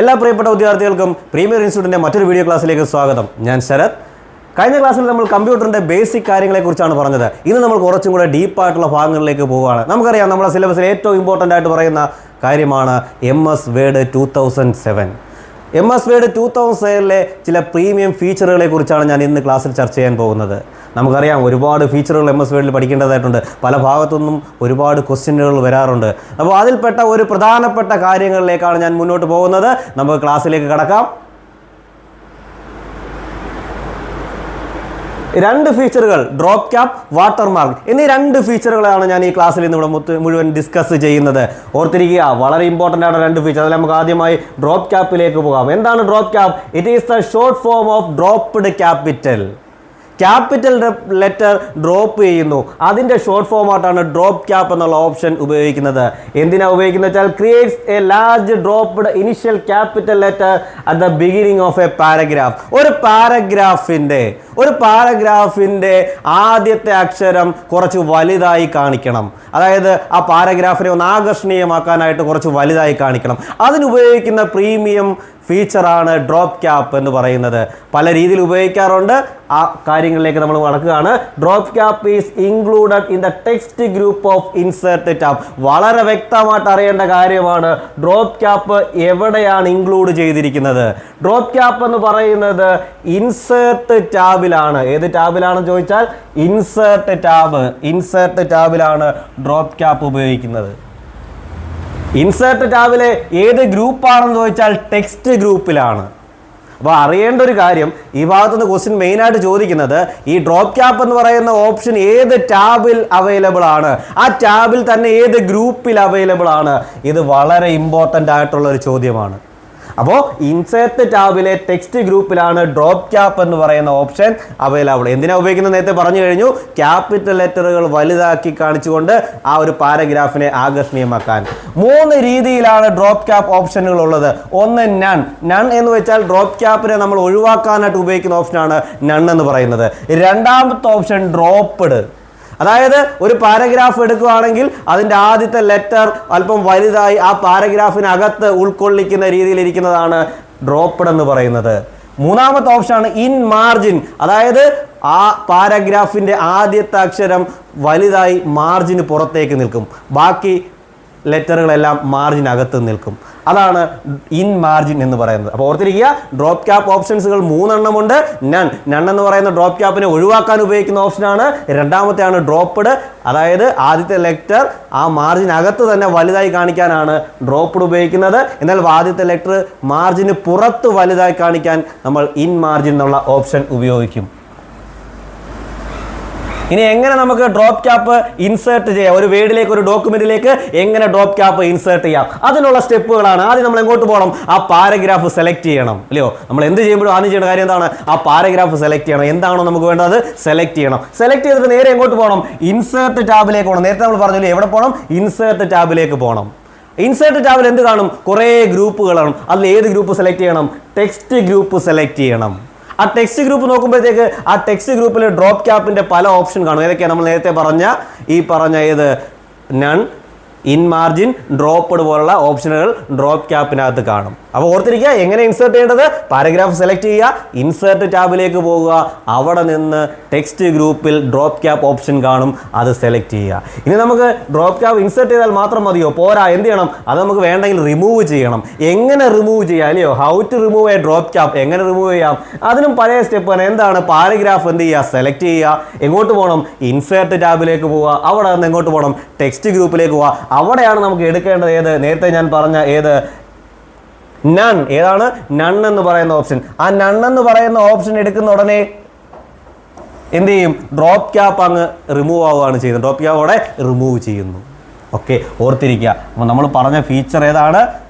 എല്ലാ പ്രിയപ്പെട്ട വിദ്യാർത്ഥികൾക്കും പ്രീമിയർ ഇൻസ്റ്റിറ്റ്യൂട്ടിൻ്റെ മറ്റൊരു വീഡിയോ ക്ലാസ്സിലേക്ക് സ്വാഗതം. ഞാൻ ശരത്. കഴിഞ്ഞ ക്ലാസ്സിൽ നമ്മൾ കമ്പ്യൂട്ടറിൻ്റെ ബേസിക് കാര്യങ്ങളെക്കുറിച്ചാണ് പറഞ്ഞത്. ഇന്ന് നമ്മൾ കുറച്ചും കൂടെ ഡീപ്പായിട്ടുള്ള ഭാഗങ്ങളിലേക്ക് പോവുകയാണ്. നമുക്കറിയാം, നമ്മുടെ സിലബസിൽ ഏറ്റവും ഇമ്പോർട്ടൻ്റ് ആയിട്ട് പറയുന്ന കാര്യമാണ് MS Word 2007. MS Word 2007 ചില പ്രീമിയം ഫീച്ചറുകളെ കുറിച്ചാണ് ഞാൻ ഇന്ന് ക്ലാസ്സിൽ ചർച്ച ചെയ്യാൻ പോകുന്നത്. നമുക്കറിയാം, ഒരുപാട് ഫീച്ചറുകൾ MS Word പഠിക്കേണ്ടതായിട്ടുണ്ട്. പല ഭാഗത്തുനിന്നും ഒരുപാട് ക്വസ്റ്റ്യനുകൾ വരാറുണ്ട്. അപ്പോൾ അതിൽപ്പെട്ട ഒരു പ്രധാനപ്പെട്ട കാര്യങ്ങളിലേക്കാണ് ഞാൻ മുന്നോട്ട് പോകുന്നത്. നമുക്ക് ക്ലാസ്സിലേക്ക് കടക്കാം. രണ്ട് ഫീച്ചറുകൾ, ഡ്രോപ്പ് ക്യാപ്പ്, വാട്ടർമാർക്ക് എന്നീ രണ്ട് ഫീച്ചറുകളാണ് ഞാൻ ഈ ക്ലാസ്സിൽ ഇന്ന് ഇവിടെ മുഴുവൻ ഡിസ്കസ് ചെയ്യുന്നത്. ഓർത്തിരിക്കുക, വളരെ ഇമ്പോർട്ടൻ്റ് ആണ് രണ്ട് ഫീച്ചർ. അതിൽ നമുക്ക് ആദ്യമായി ഡ്രോപ്പ് ക്യാപ്പിലേക്ക് പോകാം. എന്താണ് drop cap? It is the short form of dropped capital. Capital letter drop ചെയ്യുന്നു, അതിൻ്റെ ഷോർട്ട് ഫോമായിട്ടാണ് ഡ്രോപ്പ് ക്യാപ്പ് എന്നുള്ള ഓപ്ഷൻ ഉപയോഗിക്കുന്നത്. എന്തിനാണ് ഉപയോഗിക്കുന്നത് വെച്ചാൽ, creates A large dropped initial capital letter at the beginning of a paragraph. ഒരു പാരഗ്രാഫിൻ്റെ ആദ്യത്തെ അക്ഷരം കുറച്ച് വലുതായി കാണിക്കണം. അതായത് ആ പാരഗ്രാഫിനെ ഒന്ന് ആകർഷണീയമാക്കാനായിട്ട് കുറച്ച് വലുതായി കാണിക്കണം. അതിനുപയോഗിക്കുന്ന പ്രീമിയം ഫീച്ചറാണ് ഡ്രോപ്പ് ക്യാപ്പ് എന്ന് പറയുന്നത്. പല രീതിയിൽ ഉപയോഗിക്കാറുണ്ട്. ആ കാര്യങ്ങളിലേക്ക് നമ്മൾ നടക്കുകയാണ്. Drop cap is included in the text group of insert tab. വളരെ വ്യക്തമായിട്ട് അറിയേണ്ട കാര്യമാണ്, ഡ്രോപ്പ് ക്യാപ്പ് എവിടെയാണ് ഇൻക്ലൂഡ് ചെയ്തിരിക്കുന്നത്. ഡ്രോപ്പ് ക്യാപ്പ് എന്ന് പറയുന്നത് ഇൻസേർട്ട് ടാബിലാണ്. ഏത് ടാബിലാണെന്ന് ചോദിച്ചാൽ ഇൻസേർട്ട് ടാബിലാണ് ഡ്രോപ്പ് ക്യാപ്പ് ഉപയോഗിക്കുന്നത്. ഇൻസേർട്ട് ടാബിലെ ഏത് ഗ്രൂപ്പാണെന്ന് ചോദിച്ചാൽ ടെക്സ്റ്റ് ഗ്രൂപ്പിലാണ്. അപ്പോൾ അറിയേണ്ട ഒരു കാര്യം, ഈ ഭാഗത്തുനിന്ന് ക്വസ്റ്റ്യൻ മെയിനായിട്ട് ചോദിക്കുന്നത് ഈ ഡ്രോപ്പ് ക്യാപ്പ് എന്ന് പറയുന്ന ഓപ്ഷൻ ഏത് ടാബിൽ അവൈലബിൾ ആണ്, ആ ടാബിൽ തന്നെ ഏത് ഗ്രൂപ്പിൽ അവൈലബിൾ ആണ്. ഇത് വളരെ ഇമ്പോർട്ടൻ്റ് ആയിട്ടുള്ള ഒരു ചോദ്യമാണ്. അപ്പോൾ ഇൻസേർട്ട് ടാബിലെ ടെക്സ്റ്റ് ഗ്രൂപ്പിലാണ് ഡ്രോപ്പ് ക്യാപ്പ് എന്ന് പറയുന്ന ഓപ്ഷൻ അവൈലബിൾ. എന്തിനാണ് ഉപയോഗിക്കുന്നത് നേരത്തെ പറഞ്ഞു കഴിഞ്ഞു. ക്യാപിറ്റൽ ലെറ്ററുകൾ വലുതാക്കി കാണിച്ചുകൊണ്ട് ആ ഒരു പാരഗ്രാഫിനെ ആകർഷണീയമാക്കാൻ. 3 രീതിയിലാണ് ഡ്രോപ്പ് ക്യാപ്പ് ഓപ്ഷനുകൾ ഉള്ളത്. ഒന്ന് നൺ എന്ന് വെച്ചാൽ ഡ്രോപ്പ് ക്യാപ്പിനെ നമ്മൾ ഒഴിവാക്കാനായിട്ട് ഉപയോഗിക്കുന്ന ഓപ്ഷനാണ് നൺ എന്ന് പറയുന്നത്. രണ്ടാമത്തെ ഓപ്ഷൻ ഡ്രോപ്പ്ഡ്. അതായത് ഒരു പാരഗ്രാഫ് എടുക്കുകയാണെങ്കിൽ അതിൻ്റെ ആദ്യത്തെ ലെറ്റർ അല്പം വലുതായി ആ പാരഗ്രാഫിനകത്ത് ഉൾക്കൊള്ളിക്കുന്ന രീതിയിലിരിക്കുന്നതാണ് ഡ്രോപ്പ്ഡ് എന്ന് പറയുന്നത്. മൂന്നാമത്തെ ഓപ്ഷനാണ് ഇൻ മാർജിൻ. അതായത് ആ പാരഗ്രാഫിൻ്റെ ആദ്യത്തെ അക്ഷരം വലുതായി മാർജിന് പുറത്തേക്ക് നിൽക്കും, ബാക്കി ലെറ്ററുകളെല്ലാം മാർജിനകത്ത് നിൽക്കും. അതാണ് ഇൻ മാർജിൻ എന്ന് പറയുന്നത്. അപ്പോൾ ഓർത്തിരിക്കുക, ഡ്രോപ്പ് ക്യാപ്പ് ഓപ്ഷൻസുകൾ 3 എണ്ണമുണ്ട്. നൺ എന്ന് പറയുന്ന ഡ്രോപ്പ് ക്യാപ്പിനെ ഒഴിവാക്കാൻ ഉപയോഗിക്കുന്ന ഓപ്ഷനാണ്. രണ്ടാമത്തെയാണ് ഡ്രോപ്പ്ഡ്. അതായത് ആദ്യത്തെ ലെറ്റർ ആ മാർജിനകത്ത് തന്നെ വലുതായി കാണിക്കാനാണ് ഡ്രോപ്പ്ഡ് ഉപയോഗിക്കുന്നത്. എന്നാൽ ആദ്യത്തെ ലെറ്റർ മാർജിന് പുറത്ത് വലുതായി കാണിക്കാൻ നമ്മൾ ഇൻ മാർജിൻ എന്നുള്ള ഓപ്ഷൻ ഉപയോഗിക്കും. ഇനി എങ്ങനെ നമുക്ക് ഡ്രോപ്പ് ക്യാപ്പ് ഇൻസേർട്ട് ചെയ്യാം, ഒരു വേർഡിലേക്ക് ഒരു ഡോക്യുമെന്റിലേക്ക് എങ്ങനെ ഡ്രോപ്പ് ക്യാപ്പ് ഇൻസേർട്ട് ചെയ്യാം, അതിനുള്ള സ്റ്റെപ്പുകളാണ്. ആദ്യം നമ്മൾ എങ്ങോട്ട് പോകണം? ആ പാരഗ്രാഫ് സെലക്ട് ചെയ്യണം, അല്ലയോ? നമ്മൾ എന്ത് ചെയ്യുമ്പോഴും ആദ്യം ചെയ്യേണ്ട കാര്യം എന്താണ്? ആ പാരഗ്രാഫ് സെലക്ട് ചെയ്യണം. എന്താണോ നമുക്ക് വേണ്ടത് സെലക്ട് ചെയ്യണം. സെലക്ട് ചെയ്തിട്ട് നേരെ എങ്ങോട്ട് പോകണം? ഇൻസേർട്ട് ടാബിലേക്ക് പോകണം. നേരത്തെ നമ്മൾ പറഞ്ഞില്ലേ, എവിടെ പോകണം? ഇൻസേർട്ട് ടാബിലേക്ക് പോകണം. ഇൻസേർട്ട് ടാബിൽ എന്ത് കാണും? കുറേ ഗ്രൂപ്പുകളാണ്. അതിൽ ഏത് ഗ്രൂപ്പ് സെലക്ട് ചെയ്യണം? ടെക്സ്റ്റ് ഗ്രൂപ്പ് സെലക്ട് ചെയ്യണം. ആ ടെക്സ്റ്റ് ഗ്രൂപ്പ് നോക്കുമ്പോഴത്തേക്ക് ആ ടെക്സ്റ്റ് ഗ്രൂപ്പിൽ ഡ്രോപ്പ് ക്യാപ്പിൻ്റെ പല ഓപ്ഷൻ കാണും. ഏതൊക്കെയാണ്? നമ്മൾ നേരത്തെ പറഞ്ഞ ഏത് നൺ, ഇൻ മാർജിൻ, ഡ്രോപ്പ്ഡ് പോലുള്ള ഓപ്ഷനുകൾ ഡ്രോപ്പ് ക്യാപ്പിനകത്ത് കാണും. അപ്പോൾ ഓർത്തിരിക്കുക, എങ്ങനെ ഇൻസേർട്ട് ചെയ്യേണ്ടത്? പാരഗ്രാഫ് സെലക്ട് ചെയ്യുക, ഇൻസേർട്ട് ടാബിലേക്ക് പോകുക, അവിടെ നിന്ന് ടെക്സ്റ്റ് ഗ്രൂപ്പിൽ ഡ്രോപ്പ് ക്യാപ്പ് ഓപ്ഷൻ കാണും, അത് സെലക്ട് ചെയ്യുക. ഇനി നമുക്ക് ഡ്രോപ്പ് ക്യാപ്പ് ഇൻസേർട്ട് ചെയ്താൽ മാത്രം മതിയോ? പോരാ, എന്ത് ചെയ്യണം? അത് നമുക്ക് വേണ്ടെങ്കിൽ റിമൂവ് ചെയ്യണം. എങ്ങനെ റിമൂവ് ചെയ്യാം, അല്ലയോ? How to remove a drop cap, എങ്ങനെ റിമൂവ് ചെയ്യാം? അതിനും പഴയ സ്റ്റെപ്പാണ്. എന്താണ്? പാരഗ്രാഫ് എന്ത് ചെയ്യുക? സെലക്ട് ചെയ്യുക. എങ്ങോട്ട് പോകണം? ഇൻസേർട്ട് ടാബിലേക്ക് പോവുക. അവിടെ നിന്ന് എങ്ങോട്ട് പോകണം? ടെക്സ്റ്റ് ഗ്രൂപ്പിലേക്ക് പോവുക. അവിടെയാണ് നമുക്ക് എടുക്കേണ്ടത് ഏത്? നേരത്തെ ഞാൻ പറഞ്ഞ ഏത്? നൺ. ഏതാണ്? നൺ എന്ന് പറയുന്ന ഓപ്ഷൻ. ആ നൺ എന്ന് പറയുന്ന ഓപ്ഷൻ എടുക്കുന്ന ഉടനെ എന്ത് ചെയ്യും? ഡ്രോപ്പ് ക്യാപ്പ് അങ്ങ് റിമൂവ് ആവുകയാണ് ചെയ്യുന്നത്. ഡ്രോപ്പ് ക്യാപ്പ് അവിടെ റിമൂവ് ചെയ്യുന്നു. ഓക്കെ, ഓർത്തിരിക്കുക. അപ്പോൾ നമ്മൾ പറഞ്ഞ ഫീച്ചർ ഏതാണ്?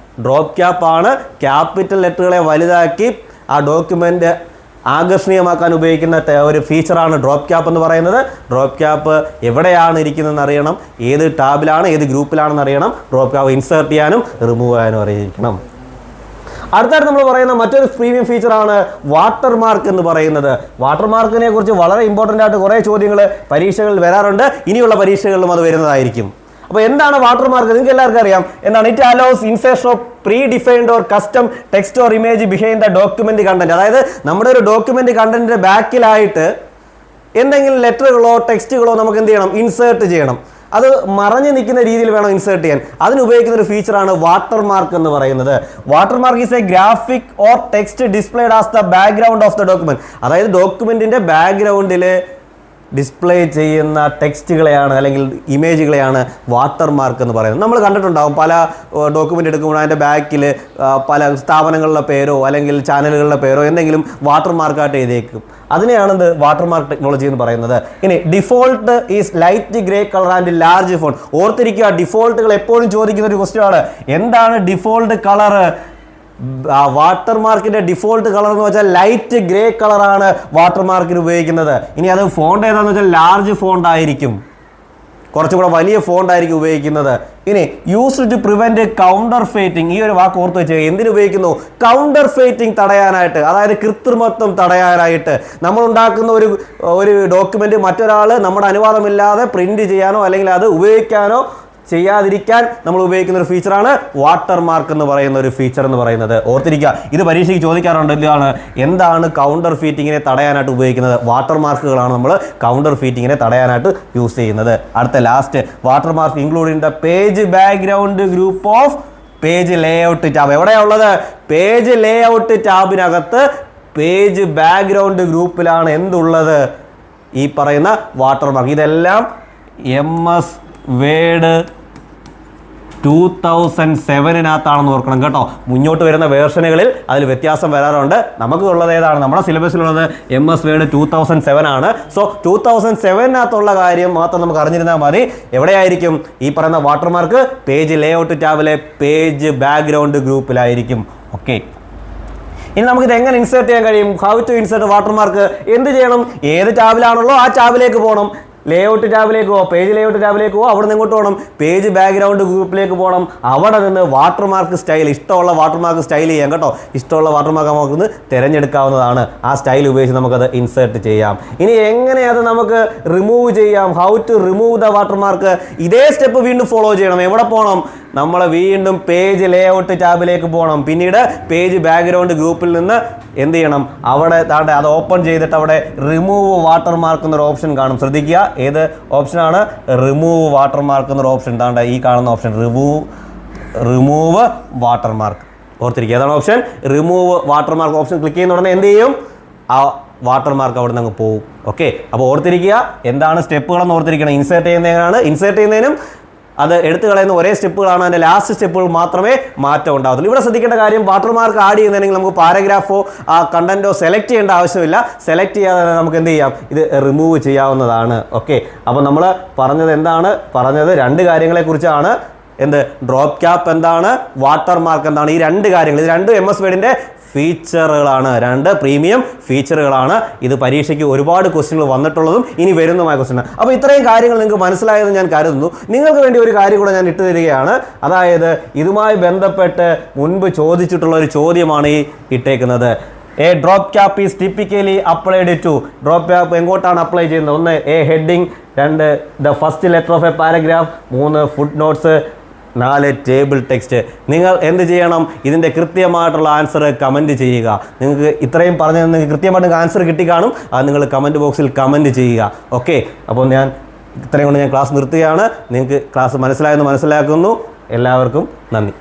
ഡ്രോപ്പ് ക്യാപ്പ് ആണ്. ക്യാപിറ്റൽ ലെറ്ററുകളെ വലുതാക്കി ആ ഡോക്യുമെൻ്റ് ആകർഷണീയമാക്കാൻ ഉപയോഗിക്കുന്ന ഒരു ഫീച്ചറാണ് ഡ്രോപ്പ് ക്യാപ്പ് എന്ന് പറയുന്നത്. ഡ്രോപ്പ് ക്യാപ്പ് എവിടെയാണ് ഇരിക്കുന്നതെന്ന് അറിയണം, ഏത് ടാബിലാണ്, ഏത് ഗ്രൂപ്പിലാണെന്ന് അറിയണം. ഡ്രോപ്പ് ക്യാപ്പ് ഇൻസേർട്ട് ചെയ്യാനും റിമൂവ് ചെയ്യാനും അറിയിക്കണം. അടുത്തായിട്ട് നമ്മൾ പറയുന്ന മറ്റൊരു പ്രീമിയം ഫീച്ചറാണ് വാട്ടർമാർക്ക് എന്ന് പറയുന്നത്. വാട്ടർമാർക്കിനെ കുറിച്ച് വളരെ ഇമ്പോർട്ടൻ്റ് ആയിട്ട് കുറേ ചോദ്യങ്ങൾ പരീക്ഷകളിൽ വരാറുണ്ട്. ഇനിയുള്ള പരീക്ഷകളിലും അത് വരുന്നതായിരിക്കും. അപ്പോൾ എന്താണ് വാട്ടർമാർക്ക്? നിങ്ങൾക്ക് എല്ലാവർക്കും അറിയാം എന്താണ്. It allows insertion of pre defined or custom text or image behind the document content. അതായത് നമ്മുടെ ഒരു ഡോക്യുമെന്റ് കണ്ടന്റിന്റെ ബാക്കിലായിട്ട് എന്തെങ്കിലും ലെറ്ററുകളോ ടെക്സ്റ്റുകളോ നമുക്ക് എന്ത് ചെയ്യണം? ഇൻസേർട്ട് ചെയ്യണം. അത് മറഞ്ഞു നിൽക്കുന്ന രീതിയിൽ വേണം ഇൻസേർട്ട് ചെയ്യാൻ. അതിന് ഉപയോഗിക്കുന്ന ഒരു ഫീച്ചറാണ് വാട്ടർമാർക്ക് എന്ന് പറയുന്നത്. Watermark is A graphic or text displayed as the background of the document. അതായത് ഡോക്യുമെന്റിന്റെ ബാക്ക്ഗ്രൗണ്ടിൽ ഡിസ്പ്ലേ ചെയ്യുന്ന ടെക്സ്റ്റുകളെയാണ് അല്ലെങ്കിൽ ഇമേജുകളെയാണ് വാട്ടർമാർക്ക് എന്ന് പറയുന്നത്. നമ്മൾ കണ്ടിട്ടുണ്ടാകും പല ഡോക്യുമെൻ്റ് എടുക്കുമ്പോൾ അതിൻ്റെ ബാക്കിൽ പല സ്ഥാപനങ്ങളുടെ പേരോ അല്ലെങ്കിൽ ചാനലുകളുടെ പേരോ എന്തെങ്കിലും വാട്ടർമാർക്കായിട്ട് എഴുതിയേക്കും. അതിനെയാണ് എന്ത് വാട്ടർമാർക്ക് ടെക്നോളജി എന്ന് പറയുന്നത്. ഇനി default is light grey colour and large font. ഓർത്തിരിക്കുക, ഡിഫോൾട്ടുകൾ എപ്പോഴും ചോദിക്കുന്ന ഒരു ക്വസ്റ്റ്യൻ ആണ്. എന്താണ് ഡിഫോൾട്ട് കളർ? വാട്ടർമാർക്കിന്റെ ഡിഫോൾട്ട് കളർ എന്ന് വെച്ചാൽ ലൈറ്റ് ഗ്രേ കളറാണ് വാട്ടർമാർക്കിന് ഉപയോഗിക്കുന്നത്. ഇനി അത് ഫോണ്ട് ഏതാണെന്ന് വെച്ചാൽ ലാർജ് ഫോണ്ട് ആയിരിക്കും, കുറച്ചുകൂടെ വലിയ ഫോണ്ട് ആയിരിക്കും ഉപയോഗിക്കുന്നത്. ഇനി യൂസ്ഡ് ടു പ്രിവെന്റ് കൗണ്ടർ ഫേറ്റിംഗ്. ഈ ഒരു വാക്ക് ഓർത്ത് വെച്ചാൽ എന്തിനു ഉപയോഗിക്കുന്നു? കൗണ്ടർ ഫേറ്റിംഗ് തടയാനായിട്ട്, അതായത് കൃത്രിമത്വം തടയാനായിട്ട്. നമ്മൾ ഉണ്ടാക്കുന്ന ഒരു ഡോക്യുമെന്റ് മറ്റൊരാൾ നമ്മുടെ അനുവാദമില്ലാതെ പ്രിന്റ് ചെയ്യാനോ അല്ലെങ്കിൽ അത് ഉപയോഗിക്കാനോ ചെയ്യാതിരിക്കാൻ നമ്മൾ ഉപയോഗിക്കുന്ന ഒരു ഫീച്ചറാണ് വാട്ടർമാർക്ക് എന്ന് പറയുന്ന ഒരു ഫീച്ചർ എന്ന് പറയുന്നത്. ഓർത്തിരിക്കുക, ഇത് പരീക്ഷയ്ക്ക് ചോദിക്കാറുണ്ട്. എന്താണ് കൗണ്ടർ ഫീറ്റിങ്ങിനെ തടയാനായിട്ട് ഉപയോഗിക്കുന്നത്? വാട്ടർമാർക്കുകളാണ് നമ്മൾ കൗണ്ടർ ഫീറ്റിങ്ങിനെ തടയാനായിട്ട് യൂസ് ചെയ്യുന്നത്. അടുത്ത last, watermark include in the page background group of page layout tab. എവിടെയാണ് ഉള്ളത്? പേജ് ലേഔട്ട് ടാബിനകത്ത് പേജ് ബാക്ക്ഗ്രൗണ്ട് ഗ്രൂപ്പിലാണ് എന്തുള്ളത്? ഈ പറയുന്ന വാട്ടർമാർക്ക്. ഇതെല്ലാം MS വേഡ് 2007-നകത്താണെന്ന് ഓർക്കണം കേട്ടോ. മുന്നോട്ട് വരുന്ന വേർഷനുകളിൽ അതിൽ വ്യത്യാസം വരാറുണ്ട്. നമുക്ക് ഉള്ളത് ഏതാണ്? നമ്മുടെ സിലബസിലുള്ളത് MS വേഡ് 2007 ആണ്. സോ 2007-നകത്തുള്ള കാര്യം മാത്രം നമുക്ക് അറിഞ്ഞിരുന്നാൽ മതി. എവിടെയായിരിക്കും ഈ പറയുന്ന വാട്ടർമാർക്ക്? പേജ് ലേഔട്ട് ടാബിലെ പേജ് ബാക്ക്ഗ്രൗണ്ട് ഗ്രൂപ്പിലായിരിക്കും. ഓക്കെ, ഇനി നമുക്കിത് എങ്ങനെ ഇൻസേർട്ട് ചെയ്യാൻ കഴിയും? How to insert watermark? എന്ത് ചെയ്യണം? ഏത് ടാബിലാണല്ലോ ആ ടാബിലേക്ക് പോകണം. ലേഔട്ട് ടാബിലേക്ക് പോകാം, പേജ് ലേഔട്ട് ടാബിലേക്ക് പോകാം. അവിടെ നിന്ന് ഇങ്ങോട്ട് പോകണം, പേജ് ബാക്ക്ഗ്രൗണ്ട് ഗ്രൂപ്പിലേക്ക് പോകണം. അവിടെ നിന്ന് വാട്ടർമാർക്ക് സ്റ്റൈൽ, ഇഷ്ടമുള്ള വാട്ടർമാർക്ക് സ്റ്റൈൽ ചെയ്യാം കേട്ടോ. ഇഷ്ടമുള്ള വാട്ടർമാർക്ക് നമുക്കൊന്ന് തിരഞ്ഞെടുക്കാവുന്നതാണ്. ആ സ്റ്റൈൽ ഉപയോഗിച്ച് നമുക്കത് ഇൻസേർട്ട് ചെയ്യാം. ഇനി എങ്ങനെ അത് നമുക്ക് റിമൂവ് ചെയ്യാം? How to remove the watermark? ഇതേ സ്റ്റെപ്പ് വീണ്ടും ഫോളോ ചെയ്യണം. എവിടെ പോകണം? നമ്മൾ വീണ്ടും പേജ് ലേഔട്ട് ടാബിലേക്ക് പോകണം. പിന്നീട് പേജ് ബാക്ക്ഗ്രൗണ്ട് ഗ്രൂപ്പിൽ നിന്ന് എന്ത് ചെയ്യണം? അവിടെ താണ്ടെ അത് ഓപ്പൺ ചെയ്തിട്ട് അവിടെ റിമൂവ് വാട്ടർമാർക്ക് എന്നൊരു ഓപ്ഷൻ കാണും. ശ്രദ്ധിക്കുക, ഏത് ഓപ്ഷനാണ്? റിമൂവ് വാട്ടർമാർക്ക് എന്നൊരു ഓപ്ഷൻ. താണ്ടെ ഈ കാണുന്ന ഓപ്ഷൻ റിമൂവ് വാട്ടർമാർക്ക്. ഓർത്തിരിക്കുക, ഏതാണ് option? Remove watermark option click ചെയ്യുന്ന ഉടനെ എന്ത് ചെയ്യും? ആ വാട്ടർമാർക്ക് അവിടെ നിന്ന് അങ്ങ് പോകും. ഓക്കെ, അപ്പോൾ ഓർത്തിരിക്കുക, എന്താണ് സ്റ്റെപ്പുകളെന്ന് ഓർത്തിരിക്കണം. ഇൻസേർട്ട് ചെയ്യുന്നതിനാണ്. ഇൻസേർട്ട് ചെയ്യുന്നതിനും അത് എടുത്തു കളയുന്ന ഒരേ സ്റ്റെപ്പുകളാണ്. അതിൻ്റെ ലാസ്റ്റ് സ്റ്റെപ്പുകൾ മാത്രമേ മാറ്റം ഉണ്ടാകത്തുള്ളൂ. ഇവിടെ ശ്രദ്ധിക്കേണ്ട കാര്യം, വാട്ടർമാർക്ക് ആഡ് ചെയ്യുന്നതിനെങ്കിൽ നമുക്ക് പാരഗ്രാഫോ ആ കണ്ടന്റോ സെലക്ട് ചെയ്യേണ്ട ആവശ്യമില്ല. സെലക്ട് ചെയ്യാതെ നമുക്ക് എന്ത് ചെയ്യാം? ഇത് റിമൂവ് ചെയ്യാവുന്നതാണ്. ഓക്കെ, അപ്പോൾ നമ്മൾ പറഞ്ഞത് എന്താണ്? പറഞ്ഞത് രണ്ട് കാര്യങ്ങളെക്കുറിച്ചാണ്. എന്ത്? ഡ്രോപ്പ് ക്യാപ്പ് എന്താണ്, വാട്ടർമാർക്ക് എന്താണ്. ഈ രണ്ട് കാര്യങ്ങൾ, ഇത് രണ്ടും MS വേഡിൻ്റെ ഫീച്ചറുകളാണ്, രണ്ട് പ്രീമിയം ഫീച്ചറുകളാണ്. ഇത് പരീക്ഷയ്ക്ക് ഒരുപാട് ക്വസ്റ്റ്യനുകൾ വന്നിട്ടുള്ളതും ഇനി വരുന്നതുമായ ക്വസ്റ്റ്യൻ. അപ്പോൾ ഇത്രയും കാര്യങ്ങൾ നിങ്ങൾക്ക് മനസ്സിലായെന്ന് ഞാൻ കരുതുന്നു. നിങ്ങൾക്ക് വേണ്ടി ഒരു കാര്യം കൂടെ ഞാൻ ഇട്ടു തരികയാണ്. അതായത് ഇതുമായി ബന്ധപ്പെട്ട് മുൻപ് ചോദിച്ചിട്ടുള്ള ഒരു ചോദ്യമാണ് ഈ ഇട്ടേക്കുന്നത്. A drop cap is typically applied to. Drop cap എങ്ങോട്ടാണ് അപ്ലൈ ചെയ്യുന്നത്? 1 a heading, 2 the first letter of a paragraph, 3 footnotes, 4 table text. നിങ്ങൾ എന്ത് ചെയ്യണം? ഇതിൻ്റെ കൃത്യമായിട്ടുള്ള ആൻസർ കമൻറ്റ് ചെയ്യുക. നിങ്ങൾക്ക് ഇത്രയും പറഞ്ഞത് നിങ്ങൾക്ക് കൃത്യമായിട്ട് ആൻസർ കിട്ടിക്കാണും. അത് നിങ്ങൾ കമൻറ്റ് ബോക്സിൽ കമൻറ്റ് ചെയ്യുക. ഓക്കെ, അപ്പോൾ ഞാൻ ഇത്രയും കൊണ്ട് ഞാൻ ക്ലാസ് നിർത്തുകയാണ്. നിങ്ങൾക്ക് ക്ലാസ് മനസ്സിലായെന്ന് മനസ്സിലാക്കുന്നു. എല്ലാവർക്കും നന്ദി.